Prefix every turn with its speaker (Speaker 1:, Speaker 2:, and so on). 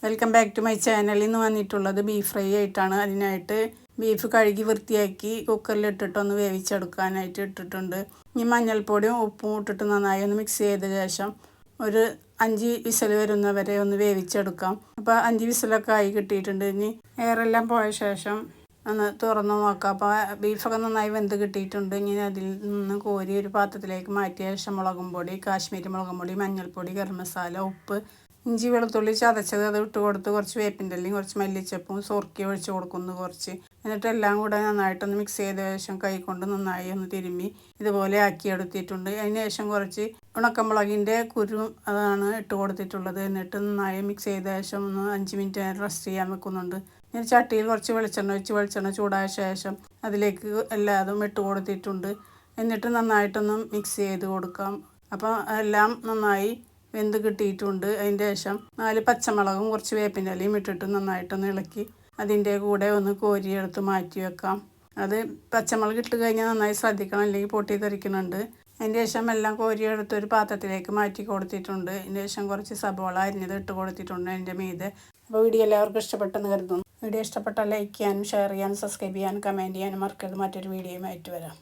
Speaker 1: Welcome back to my channel. ഇന്ന് വന്നിട്ടുള്ളത് beef fry ആയിട്ടാണ്. അതിനായിട്ട് ബീഫ് കഴുകി വൃത്തിയാക്കി കുക്കറിലിട്ടിട്ടൊന്ന് വേവിച്ചെടുക്കാനായിട്ട് ഇട്ടിട്ടുണ്ട്. ഇനി മഞ്ഞൾപ്പൊടിയും ഉപ്പും ഇട്ടിട്ട് നന്നായി ഒന്ന് മിക്സ് ചെയ്ത ശേഷം ഒരു 5 വിസിൽ വരുന്നവരെ ഒന്ന് വേവിച്ചെടുക്കാം. അപ്പോൾ 5 വിസിലൊക്കെ ആയി കിട്ടിയിട്ടുണ്ട്. ഇനി എയറെല്ലാം പോയ ശേഷം ഒന്ന് തുറന്ന് നോക്കാം. അപ്പോൾ ബീഫൊക്കെ നന്നായി വെന്ത് കിട്ടിയിട്ടുണ്ട്. ഇനി അതിൽ നിന്ന് കോരി ഒരു പാത്രത്തിലേക്ക് മാറ്റിയ ശേഷം മുളകും പൊടി, കാശ്മീരി മുളകും പൊടി, മഞ്ഞൾപ്പൊടി, ഗരം മസാല, ഉപ്പ്, ഇഞ്ചി വെളുത്തുള്ളി ചതച്ചത് അത് ഇട്ട് കൊടുത്ത് കുറച്ച് വേപ്പിൻ്റെ ഇലയും കുറച്ച് മല്ലിച്ചപ്പും സുർക്കി ഒഴിച്ച് കൊടുക്കുന്നു കുറച്ച്. എന്നിട്ട് എല്ലാം കൂടെ നന്നായിട്ടൊന്ന് മിക്സ് ചെയ്ത ശേഷം കൈ കൊണ്ട് നന്നായി ഒന്ന് തിരുമ്മി ഇതുപോലെ ആക്കിയെടുത്തിട്ടുണ്ട്. അതിന് ശേഷം കുറച്ച് ഉണക്കമുളകിൻ്റെ കുരു അതാണ് ഇട്ട് കൊടുത്തിട്ടുള്ളത്. എന്നിട്ട് നന്നായി മിക്സ് ചെയ്ത ശേഷം ഒന്ന് 5 മിനിറ്റ് നേരം റെസ്റ്റ് ചെയ്യാൻ വെക്കുന്നുണ്ട്. ഞാൻ ചട്ടിയിൽ കുറച്ച് വെളിച്ചെണ്ണ ഒഴിച്ച് വെളിച്ചെണ്ണ ചൂടായ ശേഷം അതിലേക്ക് എല്ലാതും ഇട്ട് കൊടുത്തിട്ടുണ്ട്. എന്നിട്ട് നന്നായിട്ടൊന്ന് മിക്സ് ചെയ്ത് കൊടുക്കാം. അപ്പോൾ എല്ലാം നന്നായി വെന്ത് കിട്ടിയിട്ടുണ്ട്. അതിൻ്റെ ശേഷം 4 പച്ചമുളകും കുറച്ച് വേപ്പിൻ്റെ ഇലയും ഇട്ടിട്ട് നന്നായിട്ടൊന്ന് ഇളക്കി അതിൻ്റെ കൂടെ ഒന്ന് കോരിയെടുത്ത് മാറ്റി വെക്കാം. അത് പച്ചമുളക് ഇട്ട് കഴിഞ്ഞാൽ നന്നായി ശ്രദ്ധിക്കണം, അല്ലെങ്കിൽ പൊട്ടി തെറിക്കുന്നുണ്ട്. അതിൻ്റെ ശേഷം എല്ലാം കോരിയെടുത്ത് ഒരു പാത്രത്തിലേക്ക് മാറ്റി കൊടുത്തിട്ടുണ്ട്. അതിൻ്റെ ശേഷം കുറച്ച് സബോള അരിഞ്ഞത് ഇട്ട് കൊടുത്തിട്ടുണ്ട് അതിൻ്റെ മീതെ. അപ്പോൾ വീഡിയോ എല്ലാവർക്കും ഇഷ്ടപ്പെട്ടെന്ന് കരുതുന്നു. വീഡിയോ ഇഷ്ടപ്പെട്ടാൽ ലൈക്ക് ചെയ്യാനും ഷെയർ ചെയ്യാനും സബ്സ്ക്രൈബ് ചെയ്യാനും കമൻറ്റ് ചെയ്യാനും മറക്കരുത്. മറ്റൊരു വീഡിയോയുമായിട്ട് വരാം.